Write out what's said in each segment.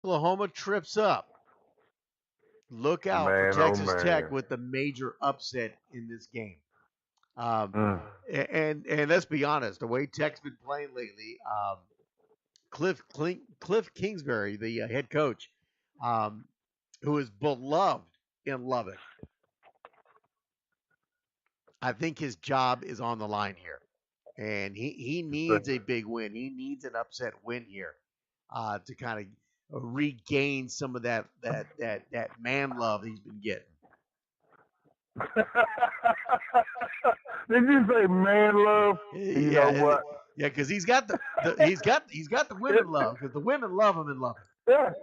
Oklahoma trips up, look out for Man, oh Texas Tech man. with the major upset in this game. Um, Mm. and let's be honest, the way Tech's been playing lately, Cliff Kingsbury, the head coach, um, who is beloved in Lubbock, I think his job is on the line here, and he needs a big win. He needs an upset win here to kind of regain some of that man love he's been getting. Did you say man love? You know Yeah, what? yeah, because he's got the women love because the women love him and love him. Yeah.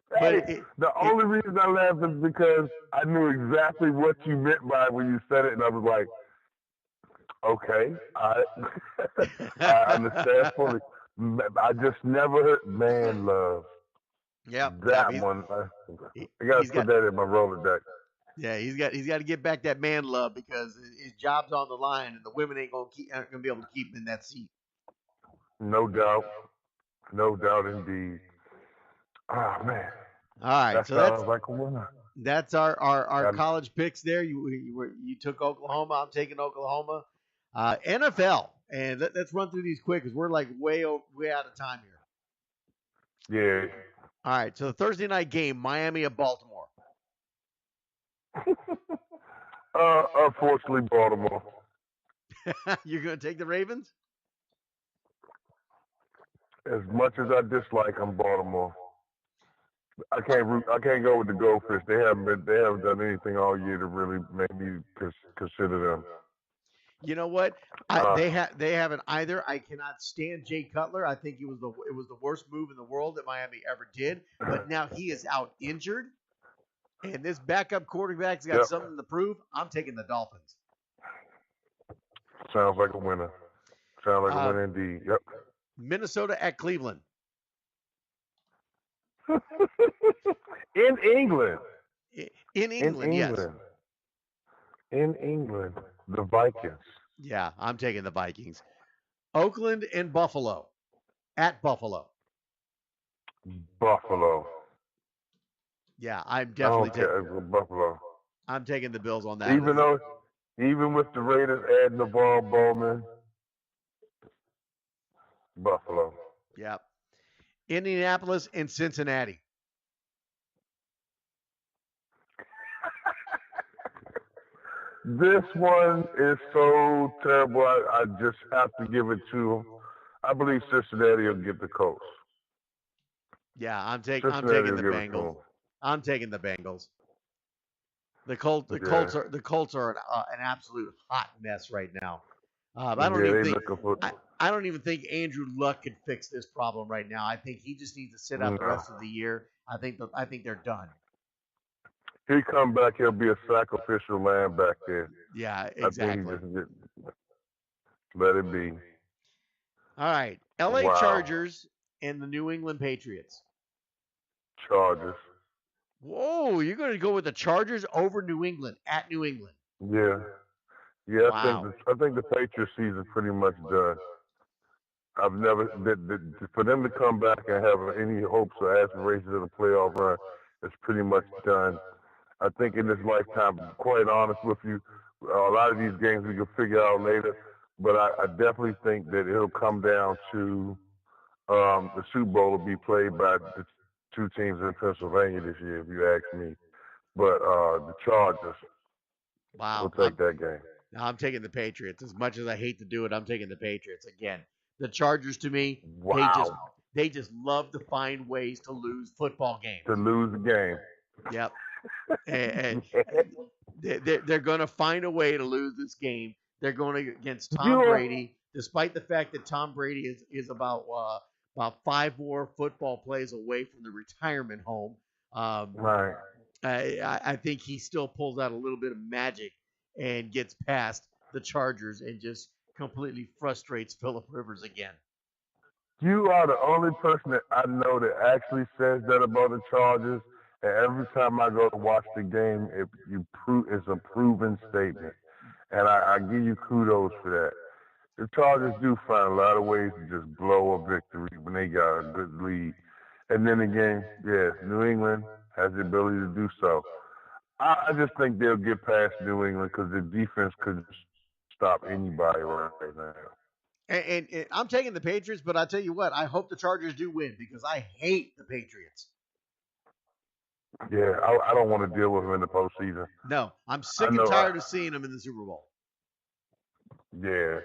But Hey, the only reason I laughed is because I knew exactly what you meant by when you said it, and I was like, okay, I I understand fully. I just never heard man love. yep, yep. That one, I got to He's put got that in my Rolodex. yeah he's got to get back that man love because his job's on the line and the women aren't gonna be able to keep him in that seat. No doubt. No doubt indeed. Oh, man. All right, That so sounds like a winner. that's our Got college picks there. You took Oklahoma. I'm taking Oklahoma. NFL, and let's run through these quick because we're like way out of time here. yeah. All right, so the Thursday night game, Miami at Baltimore. Unfortunately, Baltimore. You're going to take the Ravens? As much as I dislike them, Baltimore. I can't go with the Goldfish. They haven't done anything all year to really make me consider them. You know what? Uh, They haven't either. I cannot stand Jay Cutler. I think it was the worst move in the world that Miami ever did. But now he is out injured, and this backup quarterback's got yep. something to prove. I'm taking the Dolphins. Sounds like a winner. Sounds like a Uh, winner indeed. Yep. Minnesota at Cleveland. In England. In In England, yes. England. In England. The Vikings. Yeah, I'm taking the Vikings. Oakland and Buffalo. At Buffalo. Buffalo. Yeah, I'm I definitely don't care. Buffalo. I'm taking the Bills on that. Even with the Raiders adding the ball, Bowman, Buffalo. Yeah. Indianapolis and Cincinnati. This one is so terrible. I just have to give it to them. I believe Cincinnati will get the coast. Yeah, I'm Cincinnati taking will the give it to Bengals. them. I'm taking the Bengals. Yeah. The Colts are an absolute hot mess right now. Yeah, they looking for. I don't even think Andrew Luck could fix this problem right now. I think he just needs to sit out the No. rest of the year. I think they're done. He come back, he'll be a sacrificial lamb back there. Yeah, I think exactly. he just let it be. All right, L.A. Wow. Chargers and the New England Patriots. Chargers. Whoa, you're going to go with the Chargers over New England at New England. Yeah. Yeah, Wow. I think the Patriots season pretty much done. I've never for them to come back and have any hopes or aspirations of a playoff run, it's pretty much done. I think in this lifetime, quite honest with you, a lot of these games we can figure out later, but I definitely think that it'll come down to the Super Bowl will be played by the two teams in Pennsylvania this year, if you ask me. But the Chargers will Wow. take that game. I'm taking the Patriots. As much as I hate to do it, I'm taking the Patriots again. The Chargers, to me, Wow. they just love to find ways to lose football games. To lose the game. Yep. And they're going to find a way to lose this game. They're going against Tom Brady, despite the fact that Tom Brady is about 5 more football plays away from the retirement home. Right. I think he still pulls out a little bit of magic and gets past the Chargers and just completely frustrates Phillip Rivers again. You are the only person that I know that actually says that about the Chargers. And every time I go to watch the game, it's a proven statement. And I give you kudos for that. The Chargers do find a lot of ways to just blow a victory when they got a good lead. And then again, yeah, New England has the ability to do so. I just think they'll get past New England because the defense could stop anybody right now. And I'm taking the Patriots, but I tell you what, I hope the Chargers do win because I hate the Patriots. Yeah, I don't want to deal with them in the postseason. No, I'm I sick and know. tired of seeing them in the Super Bowl. Yeah.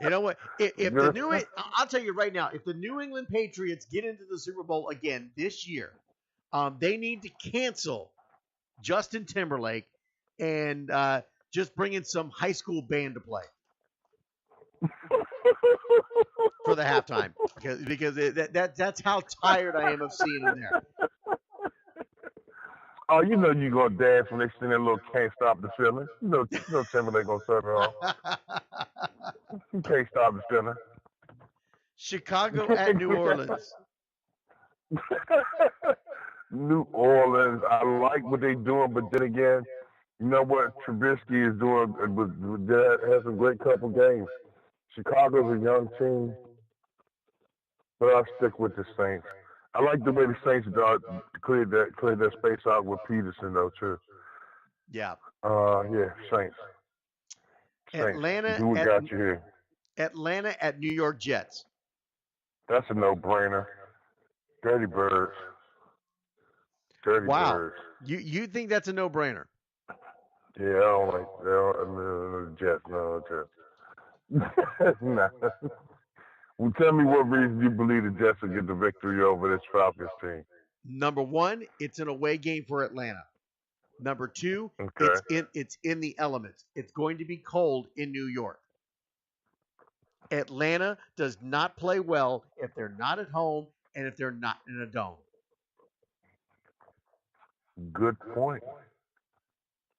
You know what? If the New, I'll tell you right now, if the New England Patriots get into the Super Bowl again this year, they need to cancel Justin Timberlake and just bring in some high school band to play for the halftime because that's how tired I am of seeing him there. Oh, you know you're gonna dance when they sing that little "Can't Stop the Feeling." You know Timberlake gonna start it off. You can't stop the feeling. Chicago at New Orleans. New Orleans. I like what they're doing, but then again, you know what Trubisky is doing? Has some great couple games. Chicago's a young team, but I'll stick with the Saints. I like the way the Saints cleared that space out with Peterson though too. Yeah. Yeah, Saints. Atlanta. Do what got you here. Atlanta at New York Jets. That's a no-brainer. Dirty Birds. Dirty Birds. You think that's a no-brainer? Yeah, I don't like the Jets. No, Jets. Nah. Well, tell me what reason you believe the Jets will get the victory over this Falcons team. Number one, it's an away game for Atlanta. Number two, it's in the elements. It's going to be cold in New York. Atlanta does not play well if they're not at home and if they're not in a dome. Good point.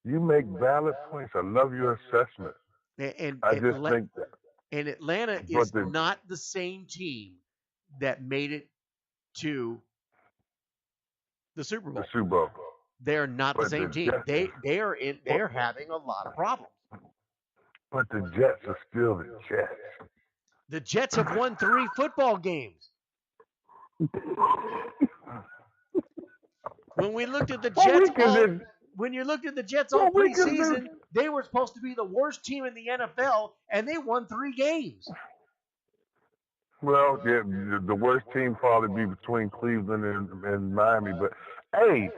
You make valid points. I love your assessment. And I just think that. And Atlanta is not the same team that made it to the Super Bowl. The Super Bowl. They're not the same team. They're having a lot of problems. But the Jets are still the Jets. The Jets have won 3 football games. When we looked at the Jets when you looked at the Jets all preseason, they were supposed to be the worst team in the NFL, and they won 3 games. Well, yeah, the worst team probably be between Cleveland and Miami, but hey,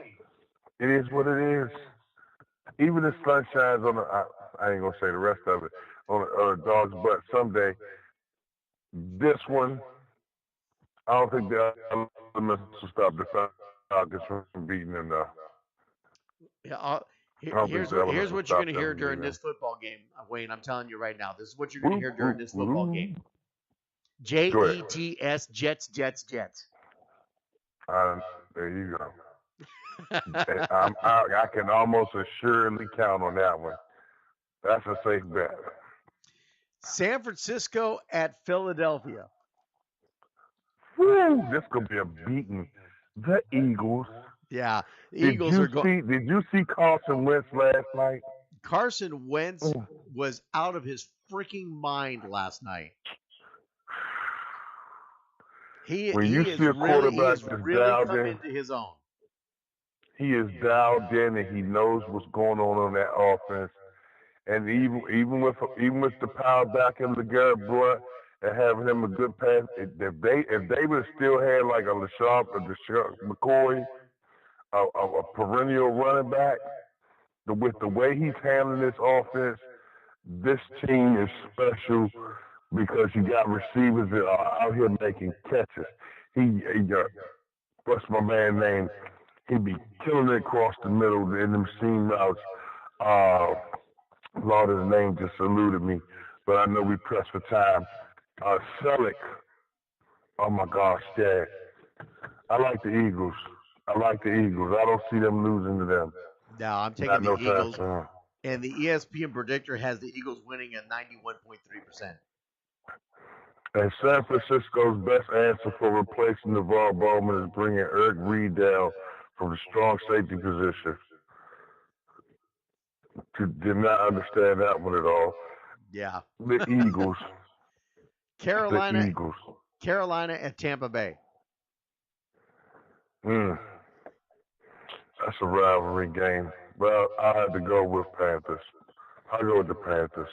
it is what it is. Even the sun shines on I ain't gonna say the rest of it on a dog's butt someday. This one, I don't think the elements will stop the Falcons from beating them though. Yeah, here's what you're going to hear during this football game, Wayne. I'm telling you right now. This is what you're going to hear during this football game. Jets, Jets, Jets, Jets. There you go. I can almost assuredly count on that one. That's a safe bet. San Francisco at Philadelphia. Woo, this could be a beating. The Eagles. Yeah, the Eagles are going. Did you see Carson Wentz last night? Carson Wentz was out of his freaking mind last night. He is really come into his own. He is dialed in and he knows what's going on that offense. And even with the power back in the Garrett Blunt and having him a good pass, if they would have still had like a LaShawn McCoy, a perennial running back, with the way he's handling this offense, this team is special because you got receivers that are out here making catches. He what's my man name? He'd be killing it across the middle in them seam routes. Lord, his name just eluded me, but I know we pressed for time. Selleck. Oh my gosh, yeah. I like the Eagles. I don't see them losing to them. No, I'm taking the Eagles. And the ESPN predictor has the Eagles winning at 91.3%. And San Francisco's best answer for replacing NaVar Bowman is bringing Eric Reed down from the strong safety position. Did not understand that one at all. Yeah. The Eagles. Carolina. The Eagles. Carolina at Tampa Bay. Mm, that's a rivalry game. Well, I had to go with Panthers. I go with the Panthers.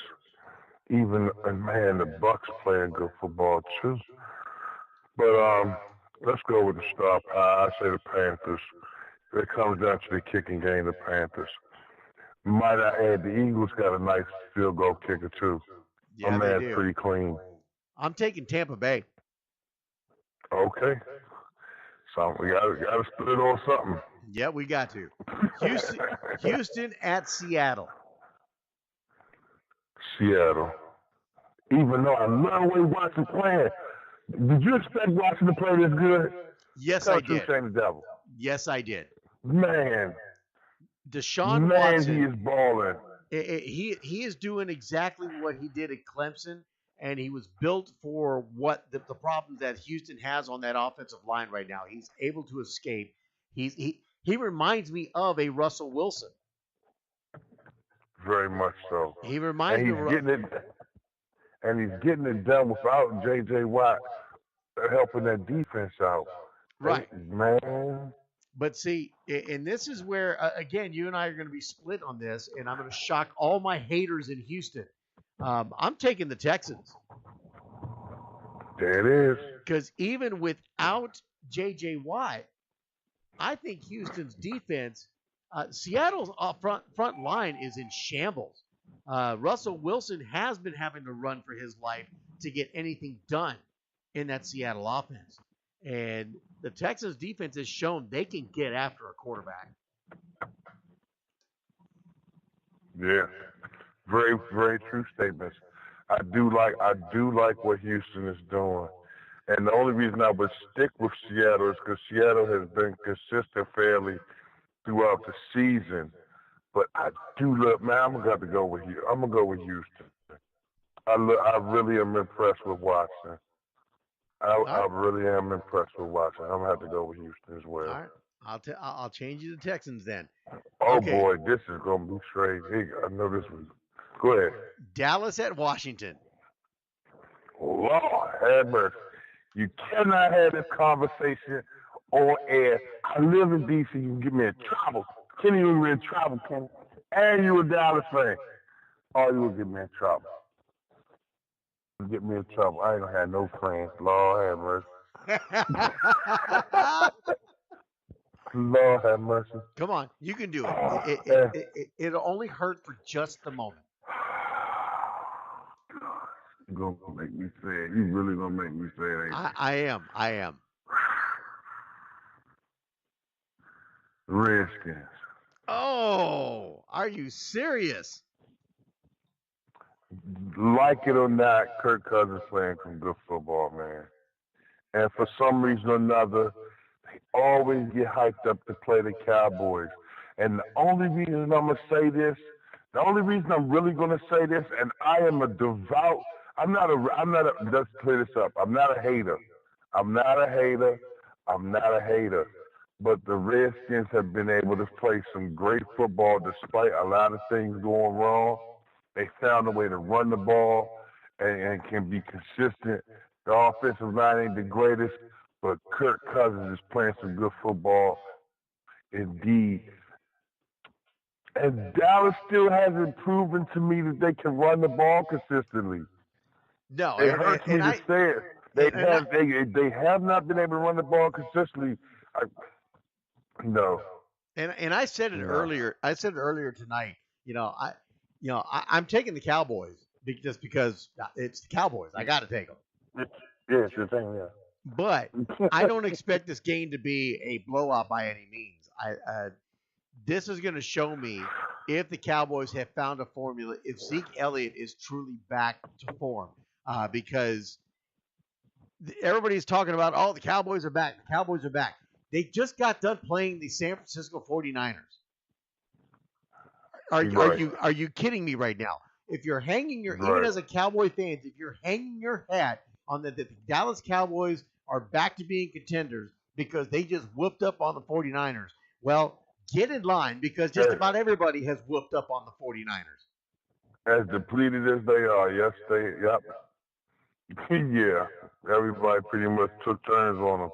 Even and man, the Bucks playing good football too. But let's go with the star power. I say the Panthers. If it comes down to the kicking game, the Panthers. Might I add, the Eagles got a nice field goal kicker too. My Yeah, they man's do. pretty clean. I'm taking Tampa Bay. Okay, so we got to split on something. Yeah, we got to. Houston at Seattle. Seattle. Even though I love the way Watson playing, did you expect Watson to play this good? Yes, Tell I the truth, did. shame the devil. Yes, I did. Man, Deshaun man, Watson. he is balling. He is doing exactly what he did at Clemson, and he was built for what the problems that Houston has on that offensive line right now. He's able to escape. He reminds me of a Russell Wilson. Very much so. He reminds And me he's getting it done without J.J. Watt helping that defense out. Right. Man. But see, and this is where, again, you and I are going to be split on this, and I'm going to shock all my haters in Houston. I'm taking the Texans. There it is. Because even without J.J. Watt, I think Houston's defense, Seattle's front line is in shambles. Russell Wilson has been having to run for his life to get anything done in that Seattle offense. And the Texans defense has shown they can get after a quarterback. Yeah. Very, very true statements. I do like what Houston is doing. And the only reason I would stick with Seattle is because Seattle has been consistent fairly throughout the season. But I do love, man, I'm gonna have to go with you. I'm gonna go with Houston. I really am impressed with Watson. I really am impressed with Watson. I'm gonna have to go with Houston as well. All right, I'll change you to Texans then. Oh Okay. boy, this is gonna be straight. I know this was. Go ahead. Dallas at Washington. Lord have mercy. You cannot have this conversation on air. I live in D.C. You can get me in trouble. Kenny, you were in trouble, Kenny. And you a Dallas fan. Oh, you will get me in trouble. You get me in trouble. I ain't gonna have no friends. Lord have mercy. Lord have mercy. Come on, you can do it. It'll only hurt for just the moment. You're gonna make me say it. You really gonna make me say it, ain't you? I am. Redskins. Oh, are you serious? Like it or not, Kirk Cousins playing some good football, man. And for some reason or another, they always get hyped up to play the Cowboys. And the only reason I'm gonna say this, the only reason I'm really gonna say this, and I am a devout. Let's clear this up. I'm not a hater. But the Redskins have been able to play some great football despite a lot of things going wrong. They found a way to run the ball and can be consistent. The offensive line ain't the greatest, but Kirk Cousins is playing some good football indeed. And Dallas still hasn't proven to me that they can run the ball consistently. No, It hurts me to say it. They have not been able to run the ball consistently. No. And I said it earlier. I said it earlier tonight. I'm taking the Cowboys just because it's the Cowboys. I got to take them. Yeah, it's your thing. Yeah. But I don't expect this game to be a blowout by any means. This is going to show me if the Cowboys have found a formula, if Zeke Elliott is truly back to form, because everybody's talking about, the Cowboys are back. The Cowboys are back. They just got done playing the San Francisco 49ers. Are you kidding me right now? If you're hanging even as a Cowboy fan, if you're hanging your hat on that the Dallas Cowboys are back to being contenders because they just whooped up on the 49ers, well, get in line because just about everybody has whooped up on the 49ers. As depleted as they are, yep. Yeah, everybody pretty much took turns on him.